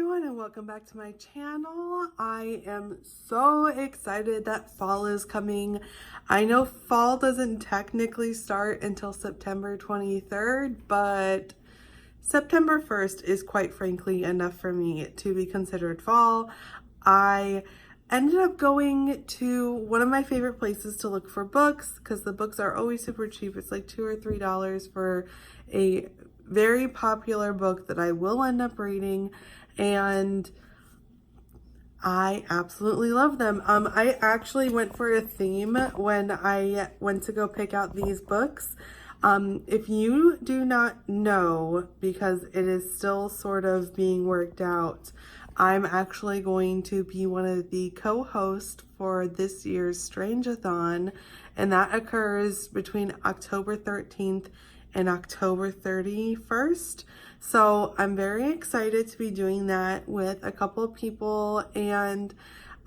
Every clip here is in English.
everyone, and welcome back to my channel. I am so excited that fall is coming. I know fall doesn't technically start until September 23rd, but September 1st is quite frankly enough for me to be considered fall. I ended up going to one of my favorite places to look for books because the books are always super cheap. It's like $2 or $3 for a very popular book that I will end up reading, and I absolutely love them. I actually went for a theme when I went to go pick out these books. If you do not know, because it is still sort of being worked out, I'm actually going to be one of the co-hosts for this year's Strange-a-thon, and that occurs between October 13th and October 31st. So I'm very excited to be doing that with a couple of people, and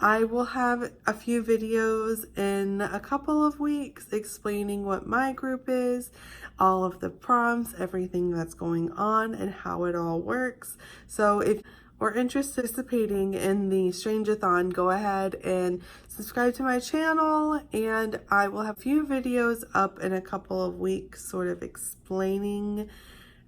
I will have a few videos in a couple of weeks explaining what my group is, all of the prompts, everything that's going on, and how it all works. So if or interested in participating in the Strange-a-thon, go ahead and subscribe to my channel, and I will have a few videos up in a couple of weeks sort of explaining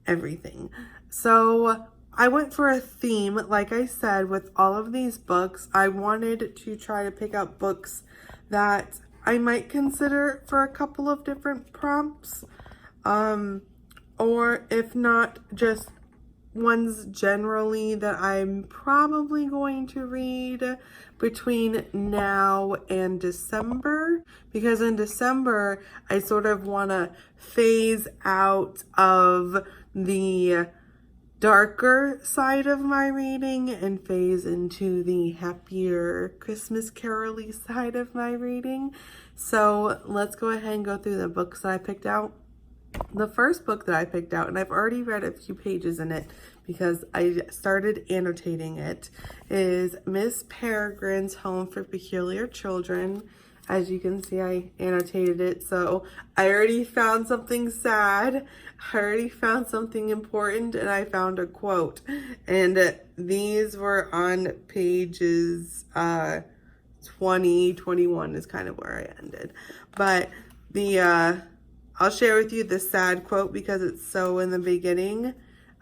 everything. So I went for a theme, like I said, with all of these books. I wanted to try to pick out books that I might consider for a couple of different prompts, or if not, just ones generally that I'm probably going to read between now and December, because in December I sort of want to phase out of the darker side of my reading and phase into the happier Christmas carol-y side of my reading. So let's go ahead and go through the books that I picked out. The first book that I picked out, and I've already read a few pages in it because I started annotating it, is Miss Peregrine's Home for Peculiar Children. As you can see, I annotated it, so I already found something sad, I already found something important, and I found a quote. And these were on pages 20, 21 is kind of where I ended. But I'll share with you the sad quote because it's so in the beginning.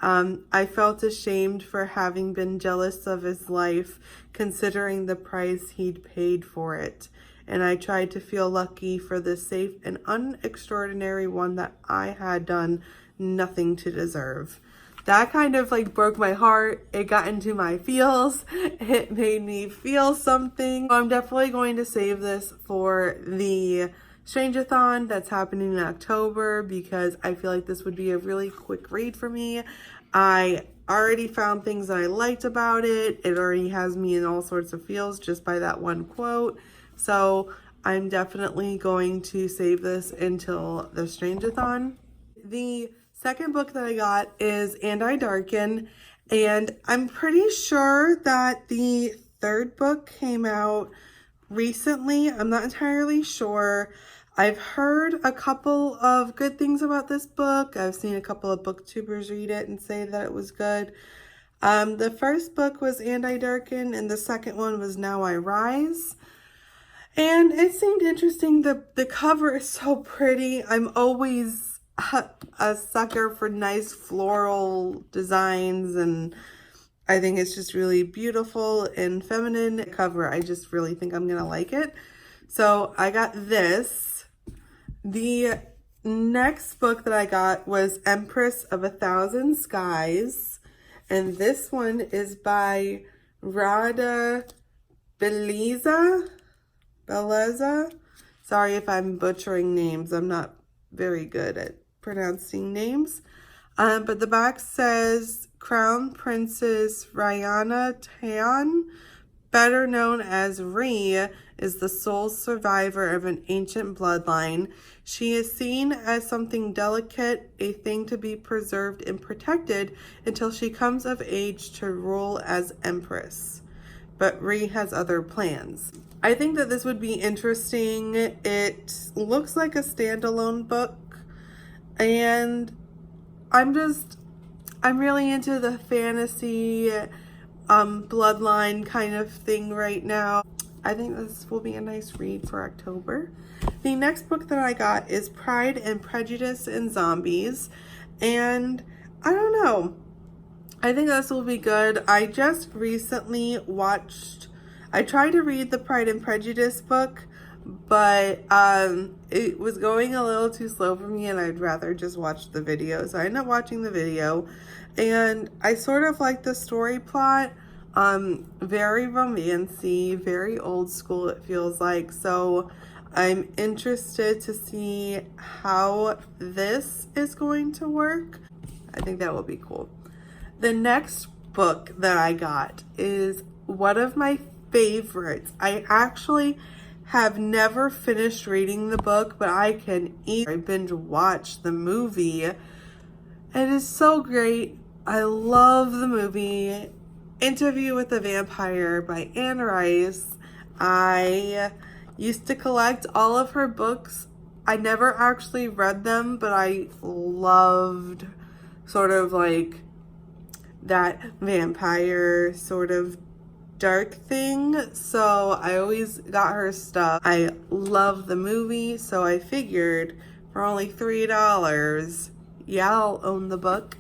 I felt ashamed for having been jealous of his life, considering the price he'd paid for it. And I tried to feel lucky for the safe and unextraordinary one that I had done nothing to deserve. That kind of like broke my heart. It got into my feels. It made me feel something. I'm definitely going to save this for the Strange-a-thon that's happening in October because I feel like this would be a really quick read for me. I already found things that I liked about it. It already has me in all sorts of feels just by that one quote. So I'm definitely going to save this until the Strange-a-thon. The second book that I got is And I Darken, and I'm pretty sure that the third book came out recently. I'm not entirely sure. I've heard a couple of good things about this book. I've seen a couple of booktubers read it and say that it was good. The first book was And I Darken, and the second one was Now I Rise. And it seemed interesting. The cover is so pretty. I'm always a sucker for nice floral designs, and I think it's just really beautiful and feminine cover. I just really think I'm gonna like it. So I got this. The next book that I got was Empress of a Thousand Skies, and this one is by Rada Beleza. Sorry if I'm butchering names. I'm not very good at pronouncing names. But the back says Crown Princess Rihanna Tan, better known as Rhea, is the sole survivor of an ancient bloodline. She is seen as something delicate, a thing to be preserved and protected until she comes of age to rule as Empress. But Rhea has other plans. I think that this would be interesting. It looks like a standalone book, and I'm really into the fantasy bloodline kind of thing right now. I think this will be a nice read for October. The next book that I got is Pride and Prejudice and Zombies. And I don't know. I think this will be good. I just recently I tried to read the Pride and Prejudice book, but it was going a little too slow for me and I'd rather just watch the video. So I ended up watching the video and I sort of like the story plot. Very romancy, very old school it feels like. So I'm interested to see how this is going to work. I think that will be cool. The next book that I got is one of my favorites. I actually have never finished reading the book, but I can binge watch the movie. It is so great. I love the movie. Interview with the Vampire by Anne Rice. I used to collect all of her books. I never actually read them, but I loved sort of like that vampire sort of dark thing. So I always got her stuff. I love the movie, so I figured for only $3, yeah, I'll own the book.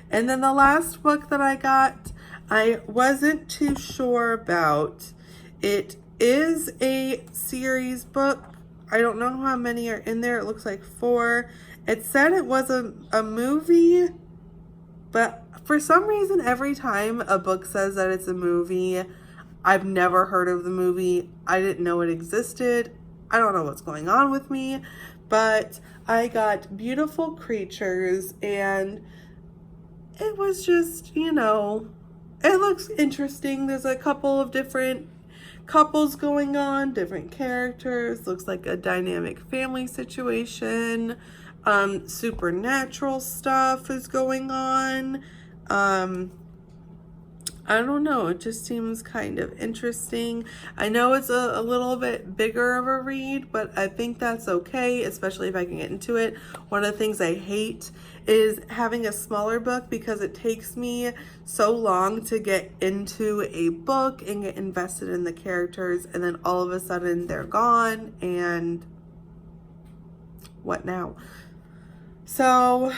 And then the last book that I got, I wasn't too sure about. It is a series book. I don't know how many are in there. It looks like 4. It said it was a movie, but for some reason, every time a book says that it's a movie, I've never heard of the movie. I didn't know it existed. I don't know what's going on with me, but I got Beautiful Creatures, and it was just, you know, it looks interesting. There's a couple of different couples going on, different characters. Looks like a dynamic family situation. Supernatural stuff is going on. I don't know, it just seems kind of interesting. I know it's a little bit bigger of a read, but I think that's okay, especially if I can get into it. One of the things I hate is having a smaller book because it takes me so long to get into a book and get invested in the characters, and then all of a sudden they're gone, and what now? So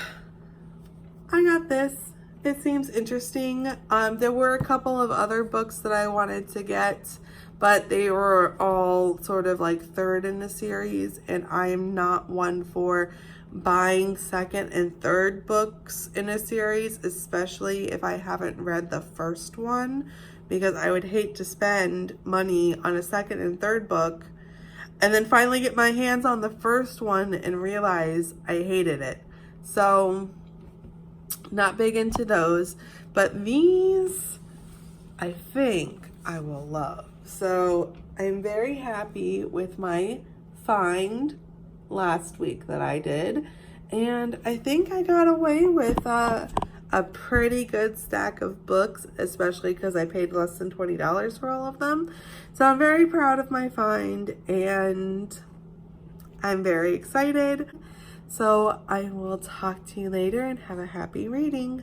I got this. It seems interesting. There were a couple of other books that I wanted to get, but they were all sort of like third in the series, and I am not one for buying second and third books in a series, especially if I haven't read the first one, because I would hate to spend money on a second and third book and then finally get my hands on the first one and realize I hated it. So not big into those, but these I think I will love. So I'm very happy with my find last week that I did, and I think I got away with a pretty good stack of books, especially because I paid less than $20 for all of them. So I'm very proud of my find, and I'm very excited. So I will talk to you later and have a happy reading.